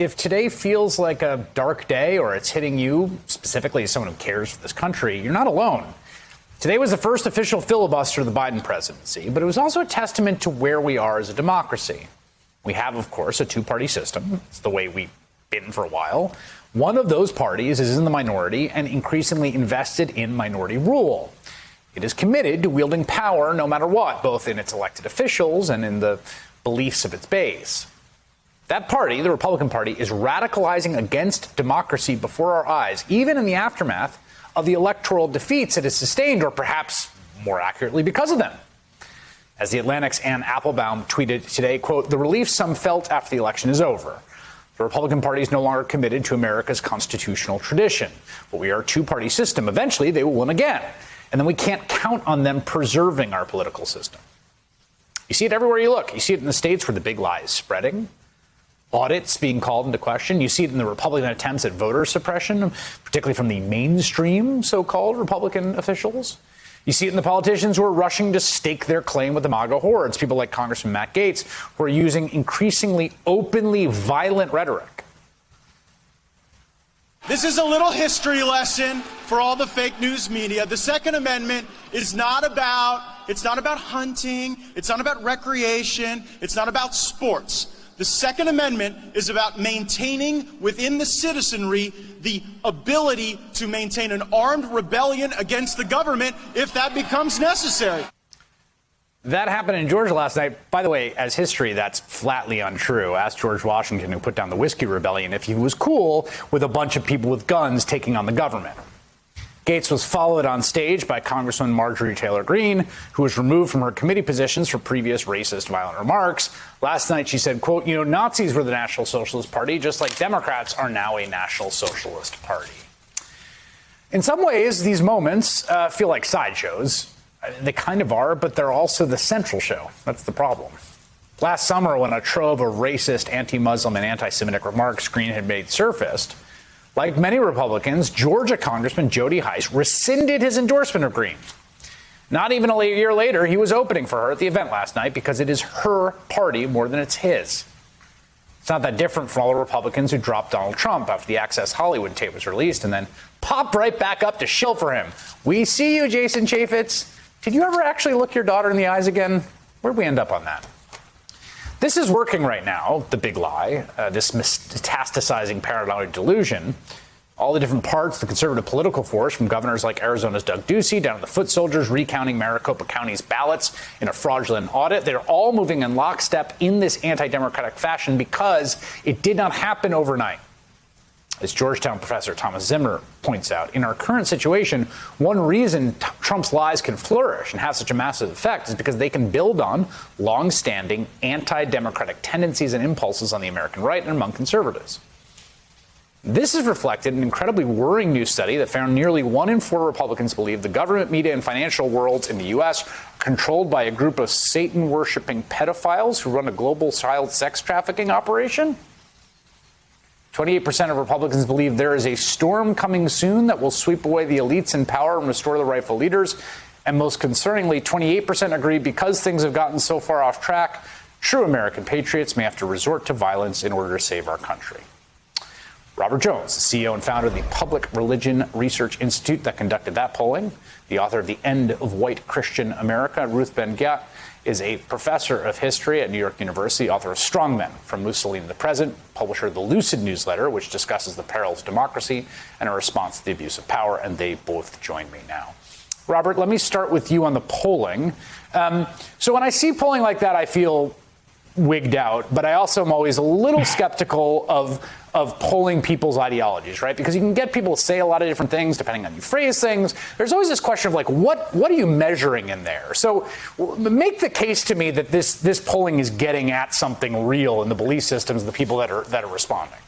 If today feels like a dark day or it's hitting you, specifically as someone who cares for this country, you're not alone. Today was the first official filibuster of the Biden presidency, but it was also a testament to where we are as a democracy. We have, of course, a two-party system. It's the way we've been for a while. One of those parties is in the minority and increasingly invested in minority rule. It is committed to wielding power no matter what, both in its elected officials and in the beliefs of its base. That party, the Republican Party, is radicalizing against democracy before our eyes, even in the aftermath of the electoral defeats it has sustained, or perhaps more accurately, because of them. As The Atlantic's Ann Applebaum tweeted today, quote, "The relief some felt after the election is over. The Republican Party is no longer committed to America's constitutional tradition. But we are a two-party system. Eventually, they will win again. And then we can't count on them preserving our political system." You see it everywhere you look. You see it in the states where the big lie is spreading. Audits being called into question. You see it in the Republican attempts at voter suppression, particularly from the mainstream so-called Republican officials. You see it in the politicians who are rushing to stake their claim with the MAGA hordes, people like Congressman Matt Gaetz, who are using increasingly openly violent rhetoric. This is a little history lesson for all the fake news media. The Second Amendment is not about hunting, it's not about recreation, it's not about sports. The Second Amendment is about maintaining within the citizenry the ability to maintain an armed rebellion against the government if that becomes necessary. That happened in Georgia last night. By the way, as history, that's flatly untrue. Ask George Washington, who put down the Whiskey Rebellion, if he was cool with a bunch of people with guns taking on the government. Gaetz was followed on stage by Congresswoman Marjorie Taylor Greene, who was removed from her committee positions for previous racist, violent remarks. Last night, she said, quote, "Nazis were the National Socialist Party, just like Democrats are now a National Socialist Party." In some ways, these moments feel like sideshows. They kind of are, but they're also the central show. That's the problem. Last summer, when a trove of racist, anti-Muslim, and anti-Semitic remarks Greene had made surfaced, like many Republicans, Georgia Congressman Jody Hice rescinded his endorsement of Greene. Not even a year later, he was opening for her at the event last night because it is her party more than it's his. It's not that different from all the Republicans who dropped Donald Trump after the Access Hollywood tape was released and then popped right back up to shill for him. We see you, Jason Chaffetz. Did you ever actually look your daughter in the eyes again? Where'd we end up on that? This is working right now, the big lie, this metastasizing paranoid delusion. All the different parts, the conservative political force, from governors like Arizona's Doug Ducey down to the foot soldiers recounting Maricopa County's ballots in a fraudulent audit, they're all moving in lockstep in this anti-democratic fashion because it did not happen overnight. As Georgetown professor Thomas Zimmer points out, in our current situation, one reason Trump's lies can flourish and have such a massive effect is because they can build on long-standing anti-democratic tendencies and impulses on the American right and among conservatives. This is reflected in an incredibly worrying new study that found nearly 1 in 4 Republicans believe the government, media, and financial worlds in the U.S. are controlled by a group of Satan-worshipping pedophiles who run a global child sex trafficking operation. 28% of Republicans believe there is a storm coming soon that will sweep away the elites in power and restore the rightful leaders. And most concerningly, 28% agree because things have gotten so far off track, true American patriots may have to resort to violence in order to save our country. Robert Jones, the CEO and founder of the Public Religion Research Institute that conducted that polling, the author of The End of White Christian America, Ruth Ben-Ghiat, is a professor of history at New York University, author of Strong Men, From Mussolini to the Present, publisher of the Lucid newsletter, which discusses the perils of democracy and a response to the abuse of power, and they both join me now. Robert, let me start with you on the polling. So when I see polling like that, I feel wigged out, but I also am always a little skeptical of polling people's ideologies, right? Because you can get people to say a lot of different things depending on how you phrase things. There's always this question of like, what are you measuring in there? So make the case to me that this polling is getting at something real in the belief systems of the people that are responding.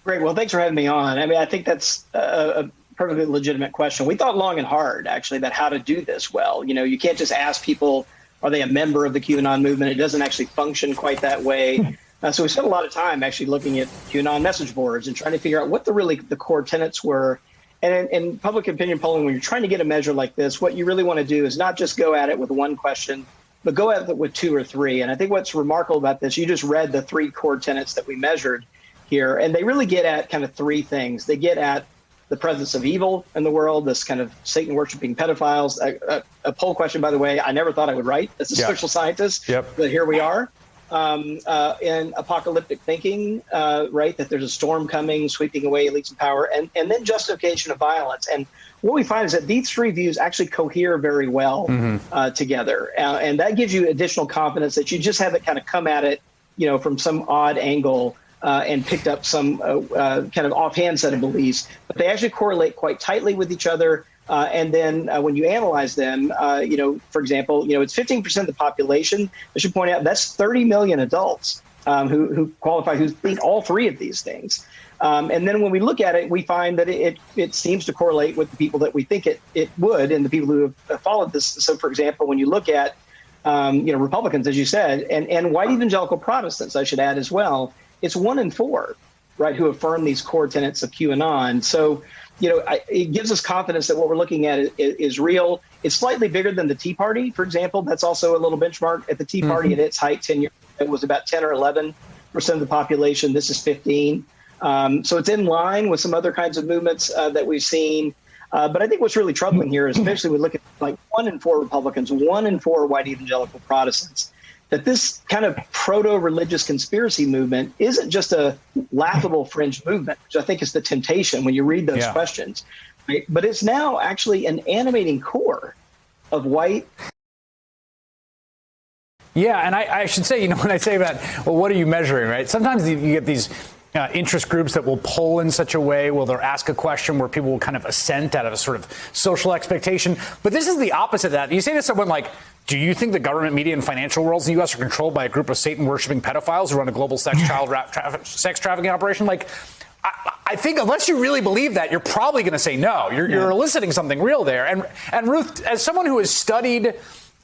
Great. Well, thanks for having me on. I mean, I think that's a perfectly legitimate question. We thought long and hard, actually, about how to do this well. You can't just ask people, are they a member of the QAnon movement? It doesn't actually function quite that way. So we spent a lot of time actually looking at QAnon message boards and trying to figure out what the core tenets were. And in public opinion polling, when you're trying to get a measure like this, what you really want to do is not just go at it with one question but go at it with 2 or 3. And I think what's remarkable about this, you just read the 3 core tenets that we measured here, and they really get at kind of 3 things. They get at the presence of evil in the world, this kind of Satan worshiping pedophiles. A poll question, by the way, I never thought I would write as a social scientist, but here we are. In apocalyptic thinking, right, that there's a storm coming, sweeping away elites in power, and then justification of violence. And what we find is that these 3 views actually cohere very well together. And that gives you additional confidence that you just haven't kind of come at it, from some odd angle and picked up some kind of offhand set of beliefs, but they actually correlate quite tightly with each other. And then when you analyze them, for example, it's 15% of the population. I should point out that's 30 million adults who qualify, who think all 3 of these things. And then when we look at it, we find that it seems to correlate with the people that we think it would, and the people who have followed this. So, for example, when you look at Republicans, as you said, and white evangelical Protestants, I should add as well, it's 1 in 4, right, who affirm these core tenets of QAnon. So, it gives us confidence that what we're looking at is real. It's slightly bigger than the Tea Party, for example. That's also a little benchmark. At the Tea Party at its height 10 years ago, it was about 10 or 11% of the population. This is 15. So it's in line with some other kinds of movements that we've seen. But I think what's really troubling here, especially when we look at like 1 in 4 Republicans, 1 in 4 white evangelical Protestants, that this kind of proto-religious conspiracy movement isn't just a laughable fringe movement, which I think is the temptation when you read those questions, right? But it's now actually an animating core of white. Yeah, and I should say, when I say that, well, what are you measuring, right? Sometimes you get these interest groups that will poll in such a way where they'll ask a question where people will kind of assent out of a sort of social expectation. But this is the opposite of that. You say to someone like, do you think the government, media, and financial worlds in the U.S. are controlled by a group of Satan-worshipping pedophiles who run a global sex trafficking operation? Like, I think unless you really believe that, you're probably going to say no. You're eliciting something real there. And Ruth, as someone who has studied,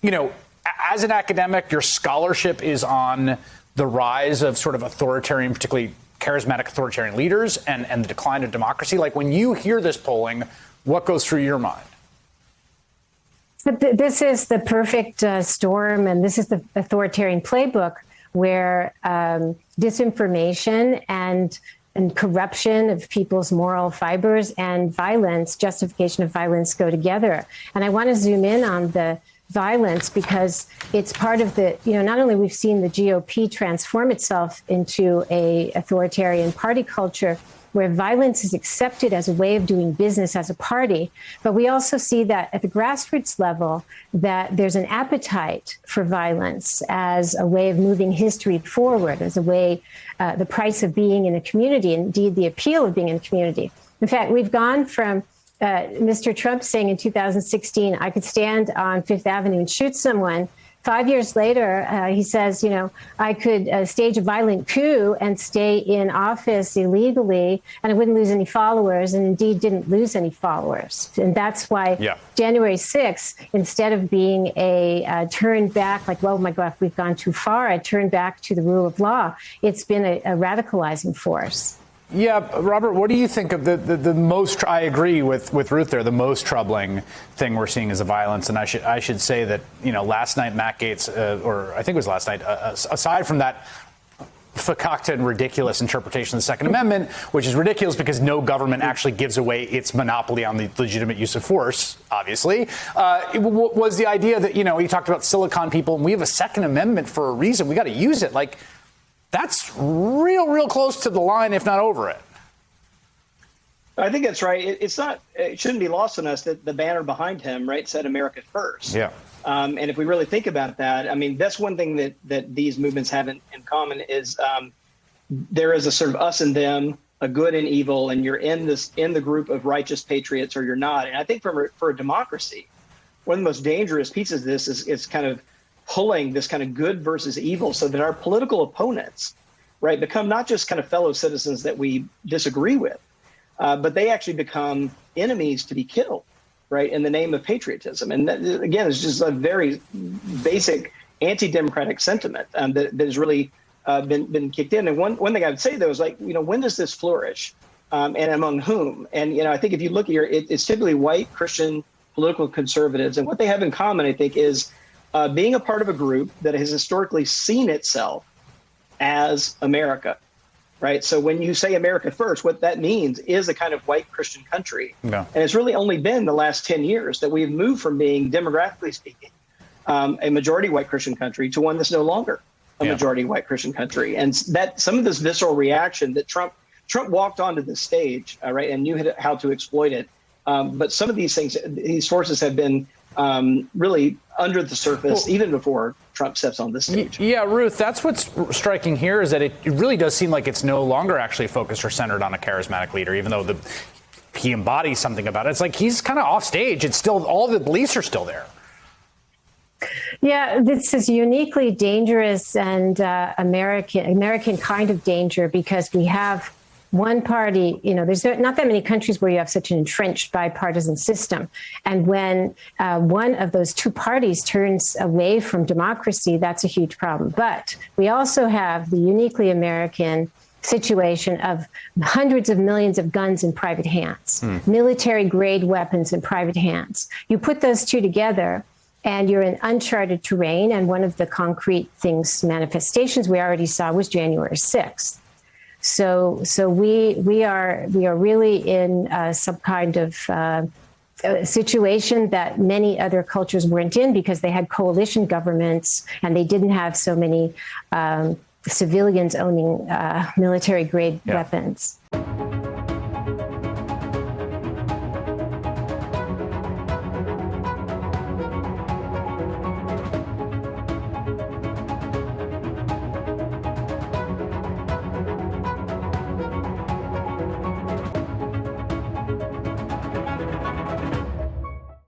as an academic, your scholarship is on the rise of sort of authoritarian, particularly charismatic authoritarian leaders and the decline of democracy. Like, when you hear this polling, what goes through your mind? This is the perfect storm, and this is the authoritarian playbook where disinformation and corruption of people's moral fibers and violence, justification of violence, go together. And I want to zoom in on the violence because it's part of the, not only we've seen the GOP transform itself into a authoritarian party culture where violence is accepted as a way of doing business as a party, but we also see that at the grassroots level that there's an appetite for violence as a way of moving history forward, as a way, the price of being in a community, indeed the appeal of being in a community. In fact, we've gone from Mr. Trump saying in 2016, I could stand on Fifth Avenue and shoot someone. 5 years later, he says, I could stage a violent coup and stay in office illegally, and I wouldn't lose any followers, and indeed didn't lose any followers. And that's why January 6th, instead of being a turn back, like, well, my God, we've gone too far, a turn back to the rule of law, it's been a radicalizing force. Yeah, Robert, what do you think of the most? I agree with Ruth there. The most troubling thing we're seeing is the violence, and I should say that last night Matt Gaetz, or I think it was last night, aside from that fakakta and ridiculous interpretation of the Second Amendment, which is ridiculous because no government actually gives away its monopoly on the legitimate use of force, obviously, was the idea that he talked about Silicon people, and we have a Second Amendment for a reason. We got to use it. Like, that's real close to the line, if not over it. I think that's right. It shouldn't be lost on us that the banner behind him, right, said America first. Yeah. And if we really think about that, I mean, that's one thing that these movements have in common is there is a sort of us and them, a good and evil, and you're in the group of righteous patriots or you're not. And I think for a democracy, one of the most dangerous pieces of this is kind of pulling this kind of good versus evil so that our political opponents, right, become not just kind of fellow citizens that we disagree with, but they actually become enemies to be killed, right, in the name of patriotism. And that, again, is just a very basic anti-democratic sentiment that has really been kicked in. And one thing I would say, though, is like, when does this flourish and among whom? And, I think if you look here, it's typically white Christian political conservatives. And what they have in common, I think, is being a part of a group that has historically seen itself as America, right? So when you say America first, what that means is a kind of white Christian country. Yeah. And it's really only been the last 10 years that we've moved from being, demographically speaking, a majority white Christian country to one that's no longer a majority white Christian country. And that some of this visceral reaction that Trump walked onto the stage, right, and knew how to exploit it. But some of these things, these forces have been really under the surface even before Trump steps on the stage. Yeah, Ruth, that's what's striking here is that it really does seem like it's no longer actually focused or centered on a charismatic leader, even though he embodies something about it. It's like he's kind of off stage. It's still all the beliefs are still there. Yeah, this is uniquely dangerous and American kind of danger because we have one party, there's not that many countries where you have such an entrenched bipartisan system. And when one of those two parties turns away from democracy, that's a huge problem. But we also have the uniquely American situation of hundreds of millions of guns in private hands, military grade weapons in private hands. You put those two together and you're in uncharted terrain. And one of the concrete manifestations we already saw was January 6th. So we are really in some kind of situation that many other cultures weren't in because they had coalition governments and they didn't have so many civilians owning military grade weapons.